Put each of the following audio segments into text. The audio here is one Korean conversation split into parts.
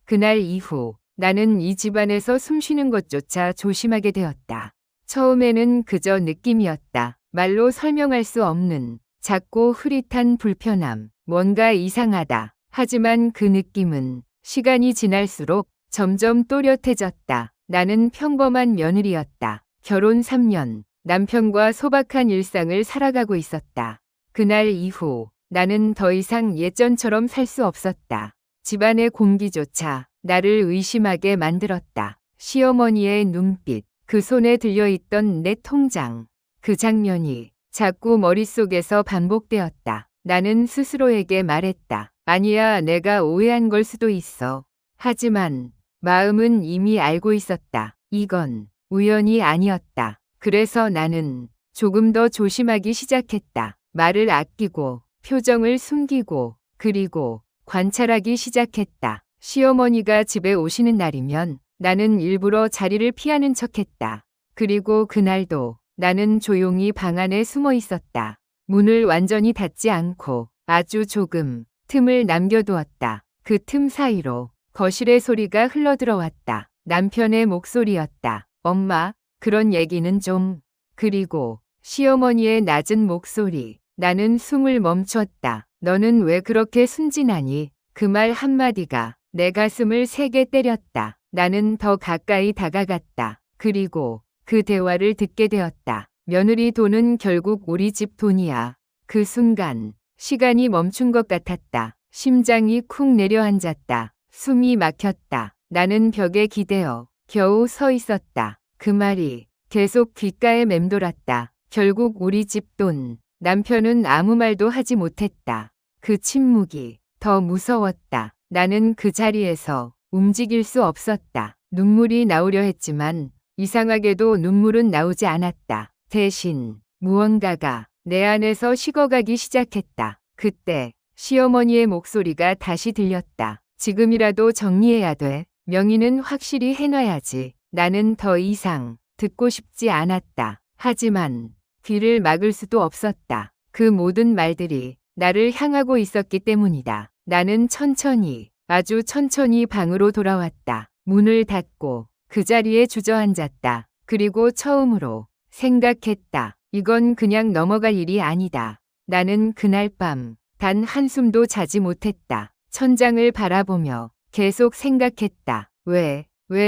그날 이후 나는 이 집안에서 숨쉬는 것조차 조심하게 되었다. 처음에는 그저 느낌이었다. 말로 설명할 수 없는 작고 흐릿한 불편함, 뭔가 이상하다. 하지만 그 느낌은 시간이 지날수록 점점 또렷해졌다. 나는 평범한 며느리였다. 결혼 3년, 남편과 소박한 일상을 살아가고 있었다. 그날 이후 나는 더 이상 예전처럼 살 수 없었다. 집안의 공기조차 나를 의심하게 만들었다. 시어머니의 눈빛, 그 손에 들려있던 내 통장, 그 장면이 자꾸 머릿속에서 반복되었다. 나는 스스로에게 말했다. 아니야, 내가 오해한 걸 수도 있어. 하지만 마음은 이미 알고 있었다. 이건 우연이 아니었다. 그래서 나는 조금 더 조심하기 시작했다. 말을 아끼고 표정을 숨기고 그리고 관찰하기 시작했다. 시어머니가 집에 오시는 날이면 나는 일부러 자리를 피하는 척했다. 그리고 그날도 나는 조용히 방 안에 숨어 있었다. 문을 완전히 닫지 않고 아주 조금 틈을 남겨두었다. 그 틈 사이로 거실의 소리가 흘러들어왔다. 남편의 목소리였다. 엄마, 그런 얘기는 좀. 그리고 시어머니의 낮은 목소리. 나는 숨을 멈췄다. 너는 왜 그렇게 순진하니? 그 말 한마디가 내 가슴을 세게 때렸다. 나는 더 가까이 다가갔다. 그리고 그 대화를 듣게 되었다. 며느리 돈은 결국 우리 집 돈이야. 그 순간 시간이 멈춘 것 같았다. 심장이 쿵 내려앉았다. 숨이 막혔다. 나는 벽에 기대어 겨우 서 있었다. 그 말이 계속 귓가에 맴돌았다. 결국 우리 집 돈. 남편은 아무 말도 하지 못했다. 그 침묵이 더 무서웠다. 나는 그 자리에서 움직일 수 없었다. 눈물이 나오려 했지만 이상하게도 눈물은 나오지 않았다. 대신 무언가가 내 안에서 식어가기 시작했다. 그때 시어머니의 목소리가 다시 들렸다. 지금이라도 정리해야 돼. 명의는 확실히 해놔야지. 나는 더 이상 듣고 싶지 않았다. 하지만 귀를 막을 수도 없었다. 그 모든 말들이 나를 향하고 있었기 때문이다. 나는 천천히, 아주 천천히 방으로 돌아왔다. 문을 닫고 그 자리에 주저앉았다. 그리고 처음으로 생각했다. 이건 그냥 넘어갈 일이 아니다. 나는 그날 밤 단 한숨도 자지 못했다. 천장을 바라보며 계속 생각했다. 왜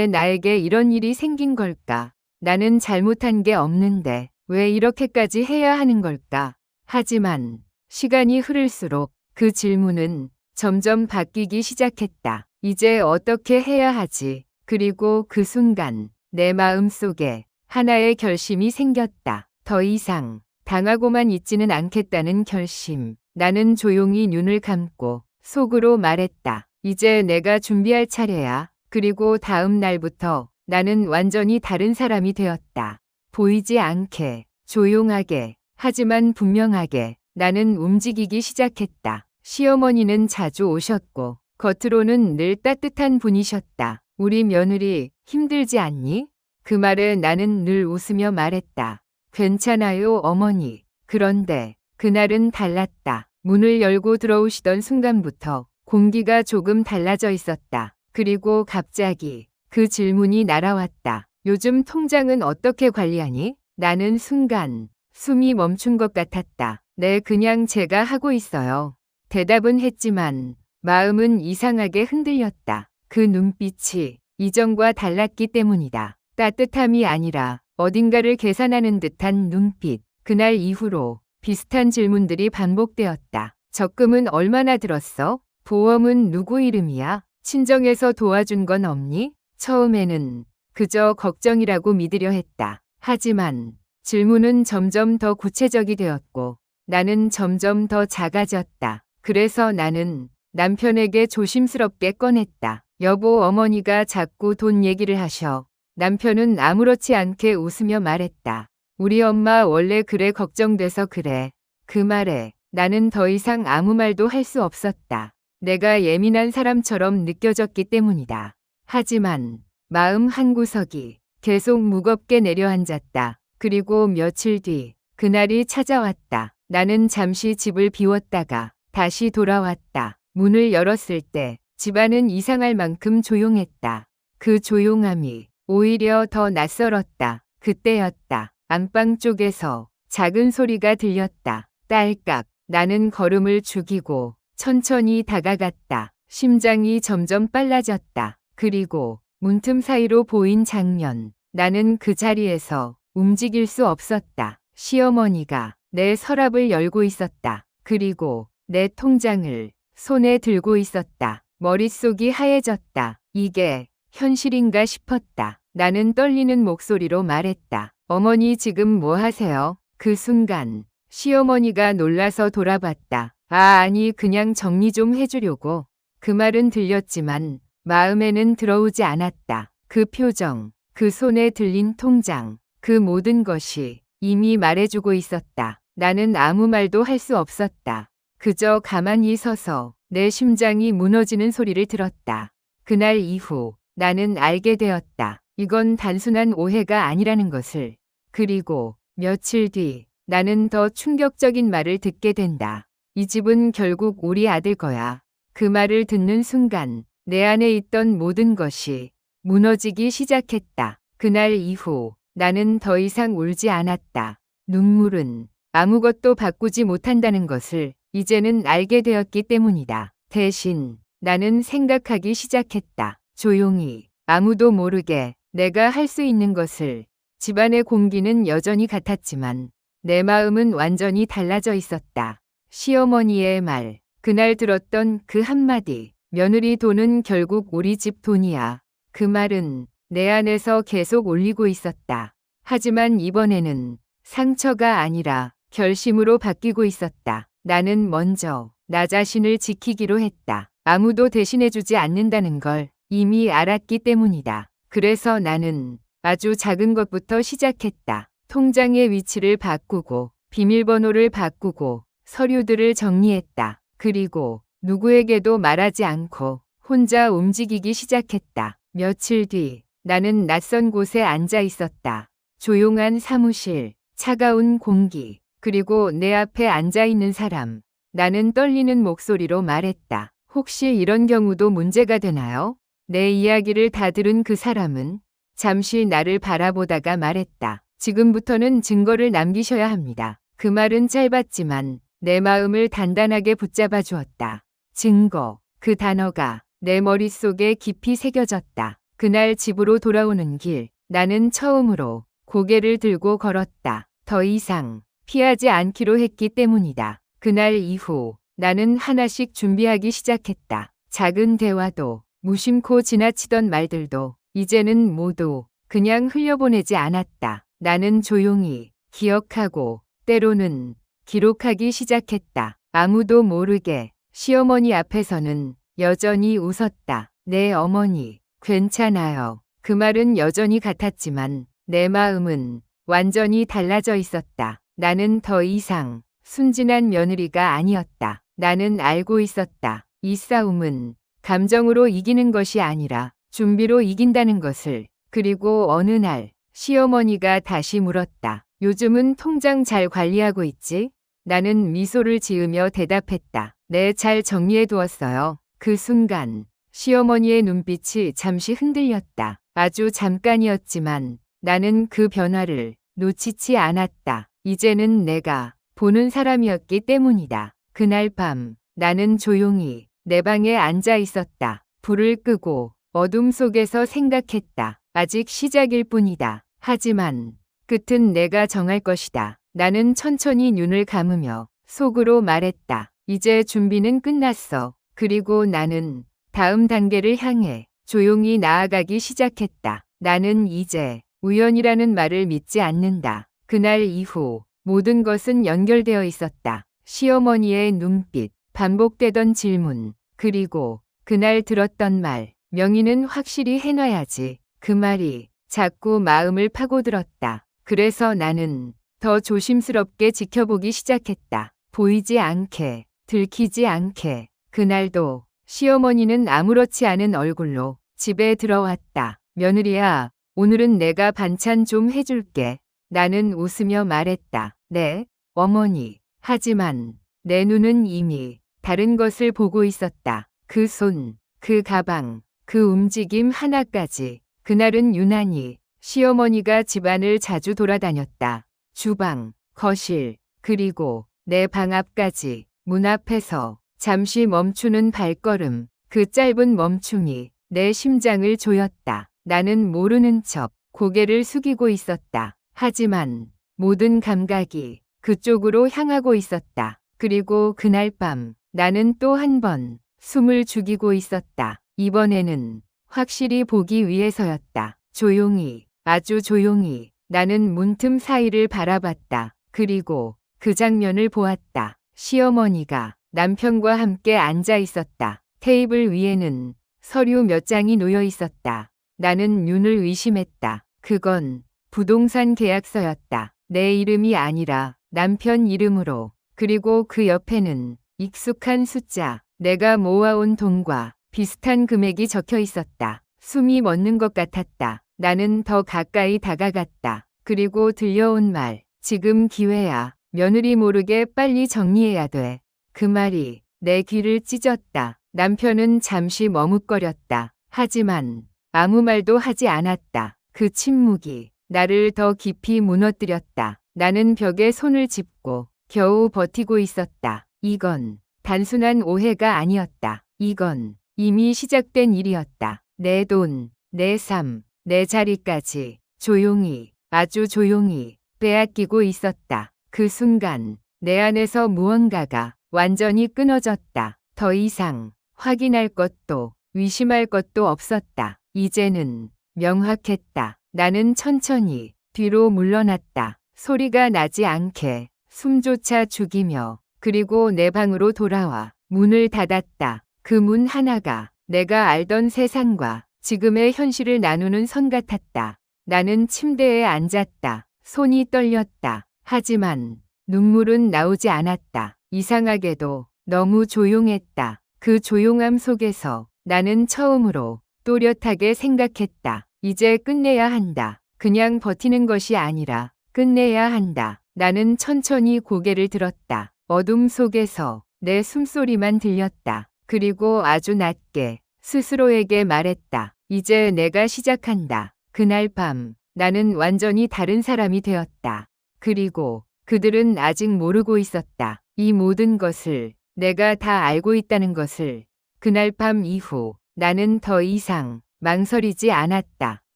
나에게 이런 일이 생긴 걸까? 나는 잘못한 게 없는데 왜 이렇게까지 해야 하는 걸까? 하지만 시간이 흐를수록 그 질문은 점점 바뀌기 시작했다. 이제 어떻게 해야 하지? 그리고 그 순간 내 마음 속에 하나의 결심이 생겼다. 더 이상 당하고만 있지는 않겠다는 결심. 나는 조용히 눈을 감고 속으로 말했다. 이제 내가 준비할 차례야. 그리고 다음 날부터 나는 완전히 다른 사람이 되었다. 보이지 않게, 조용하게, 하지만 분명하게 나는 움직이기 시작했다. 시어머니는 자주 오셨고 겉으로는 늘 따뜻한 분이셨다. 우리 며느리 힘들지 않니? 그 말에 나는 늘 웃으며 말했다. 괜찮아요, 어머니. 그런데 그날은 달랐다. 문을 열고 들어오시던 순간부터 공기가 조금 달라져 있었다. 그리고 갑자기 그 질문이 날아왔다. 요즘 통장은 어떻게 관리하니? 나는 순간 숨이 멈춘 것 같았다. 네, 그냥 제가 하고 있어요. 대답은 했지만 마음은 이상하게 흔들렸다. 그 눈빛이 이전과 달랐기 때문이다. 따뜻함이 아니라 어딘가를 계산하는 듯한 눈빛. 그날 이후로 비슷한 질문들이 반복되었다. 적금은 얼마나 들었어? 보험은 누구 이름이야? 친정에서 도와준 건 없니? 처음에는 그저 걱정이라고 믿으려 했다. 하지만 질문은 점점 더 구체적이 되었고 나는 점점 더 작아졌다. 그래서 나는 남편에게 조심스럽게 꺼냈다. 여보, 어머니가 자꾸 돈 얘기를 하셔. 남편은 아무렇지 않게 웃으며 말했다. 우리 엄마 원래 그래, 걱정돼서 그래. 그 말에 나는 더 이상 아무 말도 할 수 없었다. 내가 예민한 사람처럼 느껴졌기 때문이다. 하지만 마음 한구석이 계속 무겁게 내려앉았다. 그리고 며칠 뒤 그날이 찾아왔다. 나는 잠시 집을 비웠다가 다시 돌아왔다. 문을 열었을 때 집안은 이상할 만큼 조용했다. 그 조용함이 오히려 더 낯설었다. 그때였다. 안방 쪽에서 작은 소리가 들렸다. 딸깍. 나는 걸음을 죽이고 천천히 다가갔다. 심장이 점점 빨라졌다. 그리고 문틈 사이로 보인 장면. 나는 그 자리에서 움직일 수 없었다. 시어머니가 내 서랍을 열고 있었다. 그리고 내 통장을 손에 들고 있었다. 머릿속이 하얘졌다. 이게 현실인가 싶었다. 나는 떨리는 목소리로 말했다. 어머니 지금 뭐 하세요? 그 순간 시어머니가 놀라서 돌아봤다. 아니 그냥 정리 좀 해주려고. 그 말은 들렸지만 마음에는 들어오지 않았다. 그 표정, 그 손에 들린 통장, 그 모든 것이 이미 말해주고 있었다. 나는 아무 말도 할 수 없었다. 그저 가만히 서서 내 심장이 무너지는 소리를 들었다. 그날 이후 나는 알게 되었다. 이건 단순한 오해가 아니라는 것을. 그리고 며칠 뒤 나는 더 충격적인 말을 듣게 된다. 이 집은 결국 우리 아들 거야. 그 말을 듣는 순간 내 안에 있던 모든 것이 무너지기 시작했다. 그날 이후 나는 더 이상 울지 않았다. 눈물은 아무것도 바꾸지 못한다는 것을 이제는 알게 되었기 때문이다. 대신 나는 생각하기 시작했다. 조용히 아무도 모르게 내가 할 수 있는 것을. 집안의 공기는 여전히 같았지만 내 마음은 완전히 달라져 있었다. 시어머니의 말, 그날 들었던 그 한마디, 며느리 돈은 결국 우리 집 돈이야. 그 말은 내 안에서 계속 울리고 있었다. 하지만 이번에는 상처가 아니라 결심으로 바뀌고 있었다. 나는 먼저 나 자신을 지키기로 했다. 아무도 대신해주지 않는다는 걸 이미 알았기 때문이다. 그래서 나는 아주 작은 것부터 시작했다. 통장의 위치를 바꾸고 비밀번호를 바꾸고 서류들을 정리했다. 그리고 누구에게도 말하지 않고 혼자 움직이기 시작했다. 며칠 뒤 나는 낯선 곳에 앉아 있었다. 조용한 사무실, 차가운 공기, 그리고 내 앞에 앉아 있는 사람. 나는 떨리는 목소리로 말했다. 혹시 이런 경우도 문제가 되나요? 내 이야기를 다 들은 그 사람은 잠시 나를 바라보다가 말했다. 지금부터는 증거를 남기셔야 합니다. 그 말은 짧았지만 내 마음을 단단하게 붙잡아 주었다. 증거. 그 단어가 내 머릿속에 깊이 새겨졌다. 그날 집으로 돌아오는 길, 나는 처음으로 고개를 들고 걸었다. 더 이상 피하지 않기로 했기 때문이다. 그날 이후 나는 하나씩 준비하기 시작했다. 작은 대화도, 무심코 지나치던 말들도 이제는 모두 그냥 흘려보내지 않았다. 나는 조용히 기억하고 때로는 기록하기 시작했다. 아무도 모르게 시어머니 앞에서는 여전히 웃었다. 네 어머니, 괜찮아요. 그 말은 여전히 같았지만 내 마음은 완전히 달라져 있었다. 나는 더 이상 순진한 며느리가 아니었다. 나는 알고 있었다. 이 싸움은 감정으로 이기는 것이 아니라 준비로 이긴다는 것을. 그리고 어느 날 시어머니가 다시 물었다. 요즘은 통장 잘 관리하고 있지? 나는 미소를 지으며 대답했다. 네, 잘 정리해 두었어요. 그 순간 시어머니의 눈빛이 잠시 흔들렸다. 아주 잠깐이었지만 나는 그 변화를 놓치지 않았다. 이제는 내가 보는 사람이었기 때문이다. 그날 밤 나는 조용히 내 방에 앉아 있었다. 불을 끄고 어둠 속에서 생각했다. 아직 시작일 뿐이다. 하지만 끝은 내가 정할 것이다. 나는 천천히 눈을 감으며 속으로 말했다. 이제 준비는 끝났어. 그리고 나는 다음 단계를 향해 조용히 나아가기 시작했다. 나는 이제 우연이라는 말을 믿지 않는다. 그날 이후 모든 것은 연결되어 있었다. 시어머니의 눈빛, 반복되던 질문, 그리고 그날 들었던 말, 명의는 확실히 해놔야지. 그 말이 자꾸 마음을 파고들었다. 그래서 나는 더 조심스럽게 지켜보기 시작했다. 보이지 않게, 들키지 않게. 그날도 시어머니는 아무렇지 않은 얼굴로 집에 들어왔다. 며느리야, 오늘은 내가 반찬 좀 해줄게. 나는 웃으며 말했다. 네, 어머니. 하지만 내 눈은 이미 다른 것을 보고 있었다. 그 손, 그 가방, 그 움직임 하나까지. 그날은 유난히 시어머니가 집안을 자주 돌아다녔다. 주방, 거실, 그리고 내 방 앞까지. 문 앞에서 잠시 멈추는 발걸음. 그 짧은 멈춤이 내 심장을 조였다. 나는 모르는 척 고개를 숙이고 있었다. 하지만 모든 감각이 그쪽으로 향하고 있었다. 그리고 그날 밤 나는 또 한 번 숨을 죽이고 있었다. 이번에는 확실히 보기 위해서였다. 조용히, 아주 조용히 나는 문틈 사이를 바라봤다. 그리고 그 장면을 보았다. 시어머니가 남편과 함께 앉아 있었다. 테이블 위에는 서류 몇 장이 놓여 있었다. 나는 눈을 의심했다. 그건 부동산 계약서였다. 내 이름이 아니라 남편 이름으로. 그리고 그 옆에는 익숙한 숫자, 내가 모아온 돈과 비슷한 금액이 적혀 있었다. 숨이 멎는 것 같았다. 나는 더 가까이 다가갔다. 그리고 들려온 말, 지금 기회야. 며느리 모르게 빨리 정리해야 돼. 그 말이 내 귀를 찢었다. 남편은 잠시 머뭇거렸다. 하지만 아무 말도 하지 않았다. 그 침묵이 나를 더 깊이 무너뜨렸다. 나는 벽에 손을 짚고 겨우 버티고 있었다. 이건 단순한 오해가 아니었다. 이건 이미 시작된 일이었다. 내 돈, 내 삶, 내 자리까지 조용히, 아주 조용히 빼앗기고 있었다. 그 순간 내 안에서 무언가가 완전히 끊어졌다. 더 이상 확인할 것도 의심할 것도 없었다. 이제는 명확했다. 나는 천천히 뒤로 물러났다. 소리가 나지 않게 숨조차 죽이며. 그리고 내 방으로 돌아와 문을 닫았다. 그 문 하나가 내가 알던 세상과 지금의 현실을 나누는 선 같았다. 나는 침대에 앉았다. 손이 떨렸다. 하지만 눈물은 나오지 않았다. 이상하게도 너무 조용했다. 그 조용함 속에서 나는 처음으로 또렷하게 생각했다. 이제 끝내야 한다. 그냥 버티는 것이 아니라 끝내야 한다. 나는 천천히 고개를 들었다. 어둠 속에서 내 숨소리만 들렸다. 그리고 아주 낮게 스스로에게 말했다. 이제 내가 시작한다. 그날 밤 나는 완전히 다른 사람이 되었다. 그리고 그들은 아직 모르고 있었다. 이 모든 것을 내가 다 알고 있다는 것을. 그날 밤 이후 나는 더 이상 망설이지 않았다.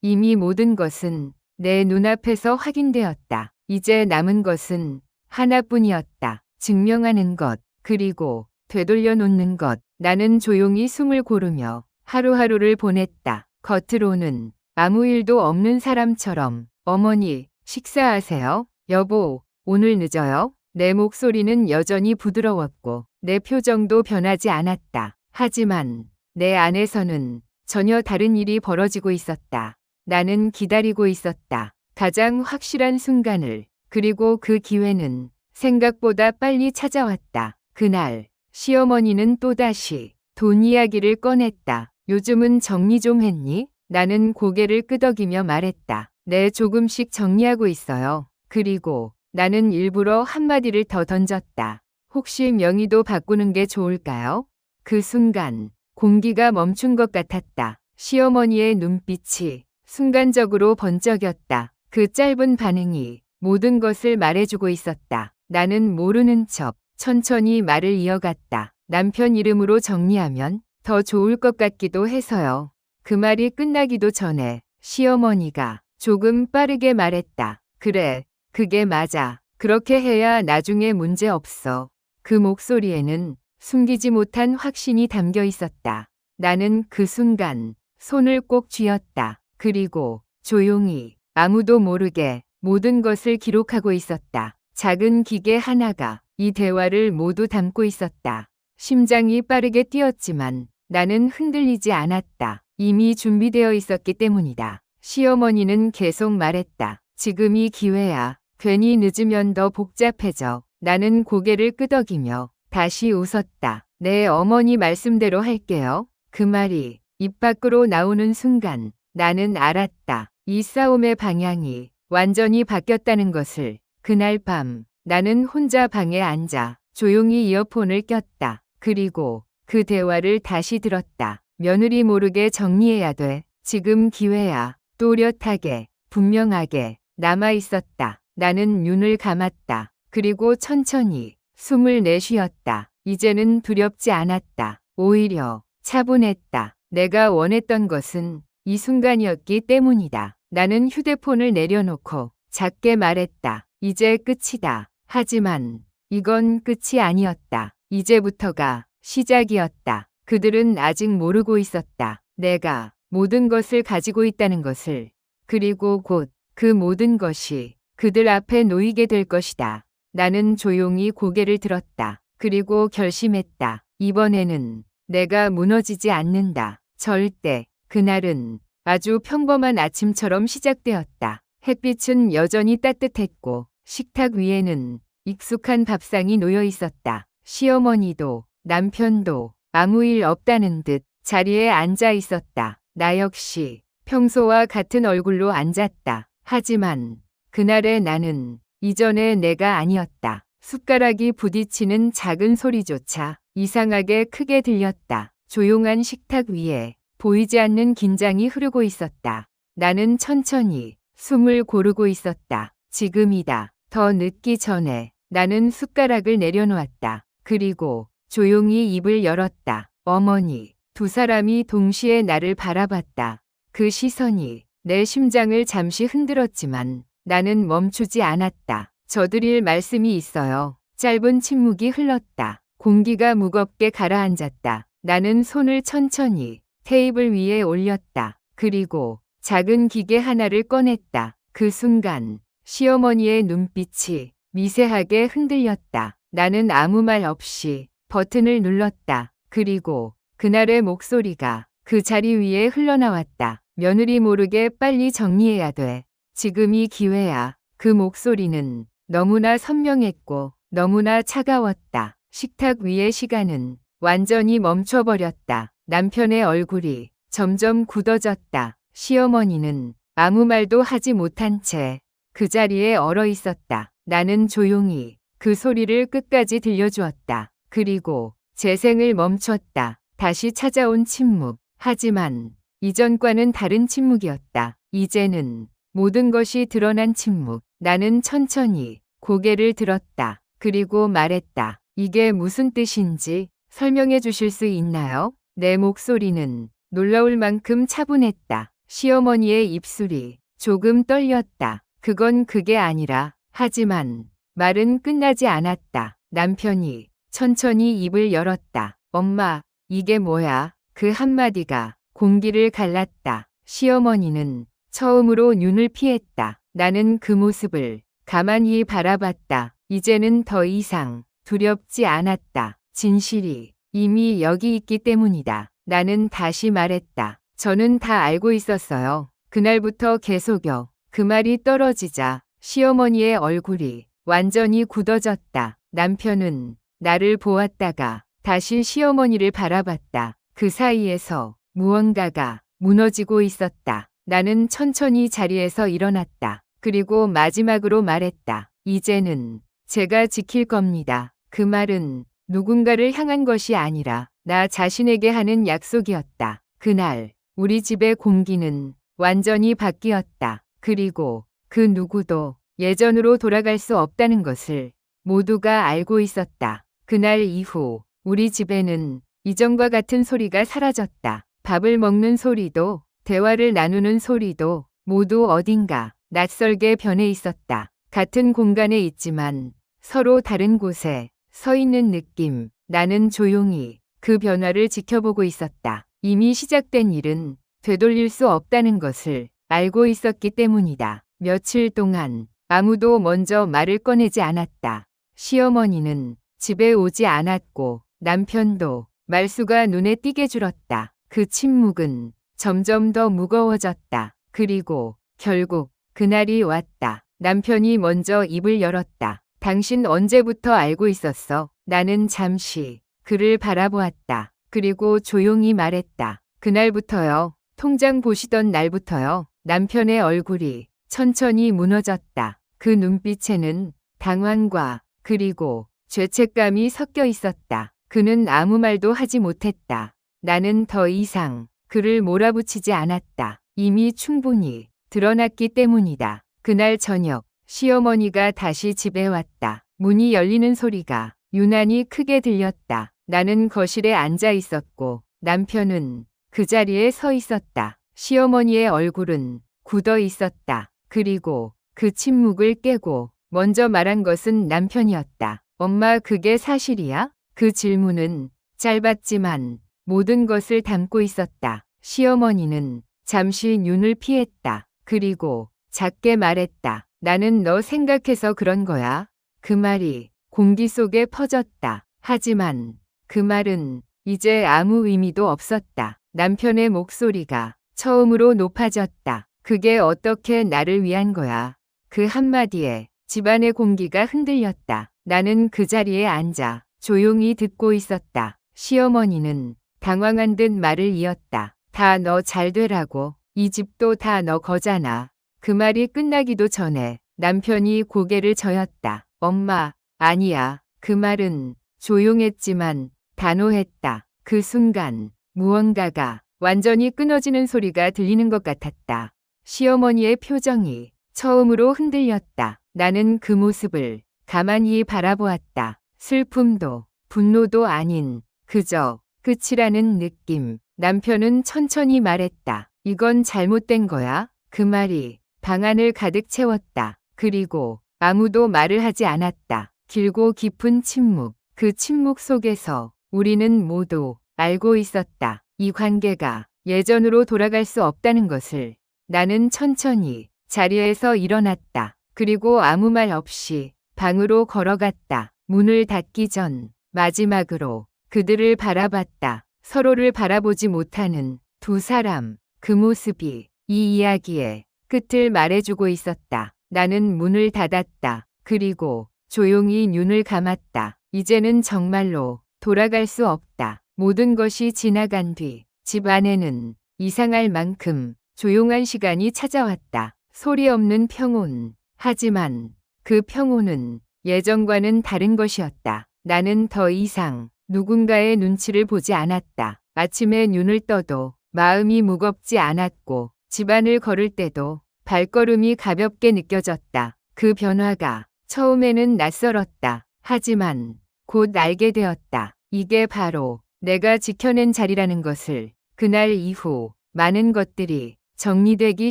이미 모든 것은 내 눈앞에서 확인되었다. 이제 남은 것은 하나뿐이었다. 증명하는 것, 그리고 되돌려 놓는 것. 나는 조용히 숨을 고르며 하루하루를 보냈다. 겉으로는 아무 일도 없는 사람처럼. 어머니, 식사하세요? 여보, 오늘 늦어요? 내 목소리는 여전히 부드러웠고 내 표정도 변하지 않았다. 하지만 내 안에서는 전혀 다른 일이 벌어지고 있었다. 나는 기다리고 있었다. 가장 확실한 순간을. 그리고 그 기회는 생각보다 빨리 찾아왔다. 그날 시어머니는 또다시 돈 이야기를 꺼냈다. 요즘은 정리 좀 했니? 나는 고개를 끄덕이며 말했다. 네, 조금씩 정리하고 있어요. 그리고 나는 일부러 한마디를 더 던졌다. 혹시 명의도 바꾸는 게 좋을까요? 그 순간 공기가 멈춘 것 같았다. 시어머니의 눈빛이 순간적으로 번쩍였다. 그 짧은 반응이 모든 것을 말해주고 있었다. 나는 모르는 척 천천히 말을 이어갔다. 남편 이름으로 정리하면 더 좋을 것 같기도 해서요. 그 말이 끝나기도 전에 시어머니가 조금 빠르게 말했다. 그래, 그게 맞아. 그렇게 해야 나중에 문제 없어. 그 목소리에는 숨기지 못한 확신이 담겨 있었다. 나는 그 순간 손을 꼭 쥐었다. 그리고 조용히 아무도 모르게 모든 것을 기록하고 있었다. 작은 기계 하나가 이 대화를 모두 담고 있었다. 심장이 빠르게 뛰었지만 나는 흔들리지 않았다. 이미 준비되어 있었기 때문이다. 시어머니는 계속 말했다. 지금이 기회야. 괜히 늦으면 더 복잡해져. 나는 고개를 끄덕이며 다시 웃었다. 네, 어머니 말씀대로 할게요. 그 말이 입 밖으로 나오는 순간 나는 알았다. 이 싸움의 방향이 완전히 바뀌었다는 것을. 그날 밤 나는 혼자 방에 앉아 조용히 이어폰을 꼈다. 그리고 그 대화를 다시 들었다. 며느리 모르게 정리해야 돼. 지금 기회야. 또렷하게, 분명하게 남아 있었다. 나는 눈을 감았다. 그리고 천천히 숨을 내쉬었다. 이제는 두렵지 않았다. 오히려 차분했다. 내가 원했던 것은 이 순간이었기 때문이다. 나는 휴대폰을 내려놓고 작게 말했다. 이제 끝이다. 하지만 이건 끝이 아니었다. 이제부터가 시작이었다. 그들은 아직 모르고 있었다. 내가 모든 것을 가지고 있다는 것을. 그리고 곧 그 모든 것이 그들 앞에 놓이게 될 것이다. 나는 조용히 고개를 들었다. 그리고 결심했다. 이번에는 내가 무너지지 않는다. 절대. 그날은 아주 평범한 아침처럼 시작되었다. 햇빛은 여전히 따뜻했고 식탁 위에는 익숙한 밥상이 놓여 있었다. 시어머니도 남편도 아무 일 없다는 듯 자리에 앉아 있었다. 나 역시 평소와 같은 얼굴로 앉았다. 하지만 그날의 나는 이전의 내가 아니었다. 숟가락이 부딪히는 작은 소리조차 이상하게 크게 들렸다. 조용한 식탁 위에 보이지 않는 긴장이 흐르고 있었다. 나는 천천히 숨을 고르고 있었다. 지금이다. 더 늦기 전에 나는 숟가락을 내려놓았다. 그리고 조용히 입을 열었다. 어머니. 두 사람이 동시에 나를 바라봤다. 그 시선이 내 심장을 잠시 흔들었지만 나는 멈추지 않았다. 저드릴 말씀이 있어요. 짧은 침묵이 흘렀다. 공기가 무겁게 가라앉았다. 나는 손을 천천히 테이블 위에 올렸다. 그리고 작은 기계 하나를 꺼냈다. 그 순간 시어머니의 눈빛이 미세하게 흔들렸다. 나는 아무 말 없이 버튼을 눌렀다. 그리고 그날의 목소리가 그 자리 위에 흘러나왔다. 며느리 모르게 빨리 정리해야 돼. 지금이 기회야. 그 목소리는 너무나 선명했고 너무나 차가웠다. 식탁 위의 시간은 완전히 멈춰버렸다. 남편의 얼굴이 점점 굳어졌다. 시어머니는 아무 말도 하지 못한 채 그 자리에 얼어 있었다. 나는 조용히 그 소리를 끝까지 들려주었다. 그리고 재생을 멈췄다. 다시 찾아온 침묵. 하지만 이전과는 다른 침묵이었다. 이제는 모든 것이 드러난 침묵. 나는 천천히 고개를 들었다. 그리고 말했다. 이게 무슨 뜻인지 설명해 주실 수 있나요? 내 목소리는 놀라울 만큼 차분했다. 시어머니의 입술이 조금 떨렸다. 그건 그게 아니라. 하지만 말은 끝나지 않았다. 남편이 천천히 입을 열었다. 엄마, 이게 뭐야? 그 한마디가 공기를 갈랐다. 시어머니는 처음으로 눈을 피했다. 나는 그 모습을 가만히 바라봤다. 이제는 더 이상 두렵지 않았다. 진실이 이미 여기 있기 때문이다. 나는 다시 말했다. 저는 다 알고 있었어요. 그날부터 계속요. 그 말이 떨어지자 시어머니의 얼굴이 완전히 굳어졌다. 남편은 나를 보았다가 다시 시어머니를 바라봤다. 그 사이에서 무언가가 무너지고 있었다. 나는 천천히 자리에서 일어났다. 그리고 마지막으로 말했다. 이제는 제가 지킬 겁니다. 그 말은 누군가를 향한 것이 아니라 나 자신에게 하는 약속이었다. 그날 우리 집의 공기는 완전히 바뀌었다. 그리고 그 누구도 예전으로 돌아갈 수 없다는 것을 모두가 알고 있었다. 그날 이후 우리 집에는 이전과 같은 소리가 사라졌다. 밥을 먹는 소리도 대화를 나누는 소리도 모두 어딘가 낯설게 변해 있었다. 같은 공간에 있지만 서로 다른 곳에 서 있는 느낌. 나는 조용히 그 변화를 지켜보고 있었다. 이미 시작된 일은 되돌릴 수 없다는 것을 알고 있었기 때문이다. 며칠 동안 아무도 먼저 말을 꺼내지 않았다. 시어머니는 집에 오지 않았고 남편도 말수가 눈에 띄게 줄었다. 그 침묵은 점점 더 무거워졌다. 그리고 결국 그날이 왔다. 남편이 먼저 입을 열었다. 당신 언제부터 알고 있었어? 나는 잠시 그를 바라보았다. 그리고 조용히 말했다. 그날부터요. 통장 보시던 날부터요. 남편의 얼굴이 천천히 무너졌다. 그 눈빛에는 당황과 그리고 죄책감이 섞여 있었다. 그는 아무 말도 하지 못했다. 나는 더 이상 그를 몰아붙이지 않았다. 이미 충분히 드러났기 때문이다. 그날 저녁 시어머니가 다시 집에 왔다. 문이 열리는 소리가 유난히 크게 들렸다. 나는 거실에 앉아 있었고 남편은 그 자리에 서 있었다. 시어머니의 얼굴은 굳어 있었다. 그리고 그 침묵을 깨고 먼저 말한 것은 남편이었다. 엄마, 그게 사실이야? 그 질문은 짧았지만 모든 것을 담고 있었다. 시어머니는 잠시 눈을 피했다. 그리고 작게 말했다. 나는 너 생각해서 그런 거야. 그 말이 공기 속에 퍼졌다. 하지만 그 말은 이제 아무 의미도 없었다. 남편의 목소리가 처음으로 높아졌다. 그게 어떻게 나를 위한 거야? 그 한마디에 집안의 공기가 흔들렸다. 나는 그 자리에 앉아 조용히 듣고 있었다. 시어머니는 당황한 듯 말을 이었다. 다 너 잘 되라고. 이 집도 다 너 거잖아. 그 말이 끝나기도 전에 남편이 고개를 저었다. 엄마, 아니야. 그 말은 조용했지만 단호했다. 그 순간 무언가가 완전히 끊어지는 소리가 들리는 것 같았다. 시어머니의 표정이 처음으로 흔들렸다. 나는 그 모습을 가만히 바라보았다. 슬픔도 분노도 아닌 그저 끝이라는 느낌. 남편은 천천히 말했다. 이건 잘못된 거야. 그 말이 방안을 가득 채웠다. 그리고 아무도 말을 하지 않았다. 길고 깊은 침묵. 그 침묵 속에서 우리는 모두 알고 있었다. 이 관계가 예전으로 돌아갈 수 없다는 것을. 나는 천천히 자리에서 일어났다. 그리고 아무 말 없이 방으로 걸어갔다. 문을 닫기 전 마지막으로 그들을 바라봤다. 서로를 바라보지 못하는 두 사람. 그 모습이 이 이야기의 끝을 말해주고 있었다. 나는 문을 닫았다. 그리고 조용히 눈을 감았다. 이제는 정말로 돌아갈 수 없다. 모든 것이 지나간 뒤 집 안에는 이상할 만큼 조용한 시간이 찾아왔다. 소리 없는 평온. 하지만 그 평온은 예전과는 다른 것이었다. 나는 더 이상 누군가의 눈치를 보지 않았다. 아침에 눈을 떠도 마음이 무겁지 않았고 집안을 걸을 때도 발걸음이 가볍게 느껴졌다. 그 변화가 처음에는 낯설었다. 하지만 곧 알게 되었다. 이게 바로 내가 지켜낸 자리라는 것을. 그날 이후 많은 것들이 정리되기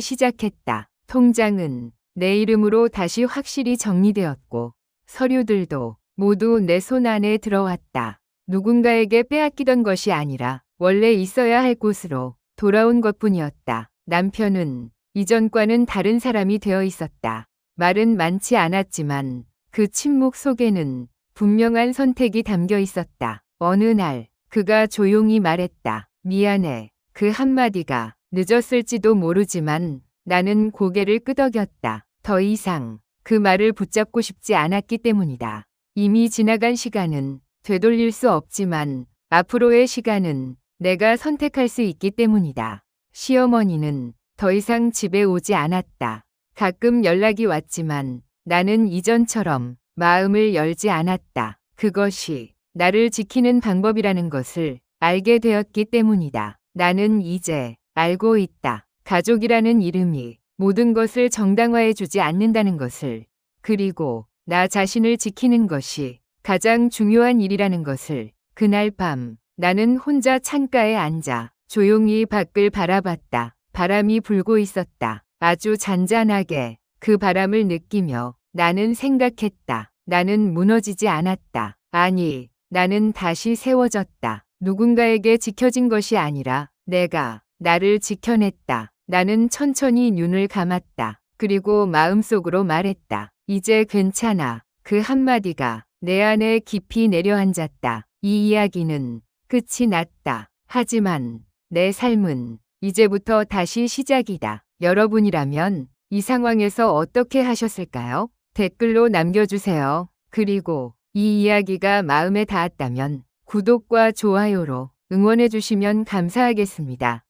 시작했다. 통장은 내 이름으로 다시 확실히 정리되었고 서류들도 모두 내 손 안에 들어왔다. 누군가에게 빼앗기던 것이 아니라 원래 있어야 할 곳으로 돌아온 것뿐이었다. 남편은 이전과는 다른 사람이 되어 있었다. 말은 많지 않았지만 그 침묵 속에는 분명한 선택이 담겨 있었다. 어느 날 그가 조용히 말했다. 미안해. 그 한마디가 늦었을지도 모르지만 나는 고개를 끄덕였다. 더 이상 그 말을 붙잡고 싶지 않았기 때문이다. 이미 지나간 시간은 되돌릴 수 없지만 앞으로의 시간은 내가 선택할 수 있기 때문이다. 시어머니는 더 이상 집에 오지 않았다. 가끔 연락이 왔지만 나는 이전처럼 마음을 열지 않았다. 그것이 나를 지키는 방법이라는 것을 알게 되었기 때문이다. 나는 이제 알고 있다. 가족이라는 이름이 모든 것을 정당화해 주지 않는다는 것을. 그리고 나 자신을 지키는 것이 가장 중요한 일이라는 것을. 그날 밤 나는 혼자 창가에 앉아 조용히 밖을 바라봤다. 바람이 불고 있었다. 아주 잔잔하게 그 바람을 느끼며 나는 생각했다. 나는 무너지지 않았다. 아니, 나는 다시 세워졌다. 누군가에게 지켜진 것이 아니라 내가 나를 지켜냈다. 나는 천천히 눈을 감았다. 그리고 마음속으로 말했다. 이제 괜찮아. 그 한마디가 내 안에 깊이 내려앉았다. 이 이야기는 끝이 났다. 하지만 내 삶은 이제부터 다시 시작이다. 여러분이라면 이 상황에서 어떻게 하셨을까요? 댓글로 남겨주세요. 그리고 이 이야기가 마음에 닿았다면 구독과 좋아요로 응원해주시면 감사하겠습니다.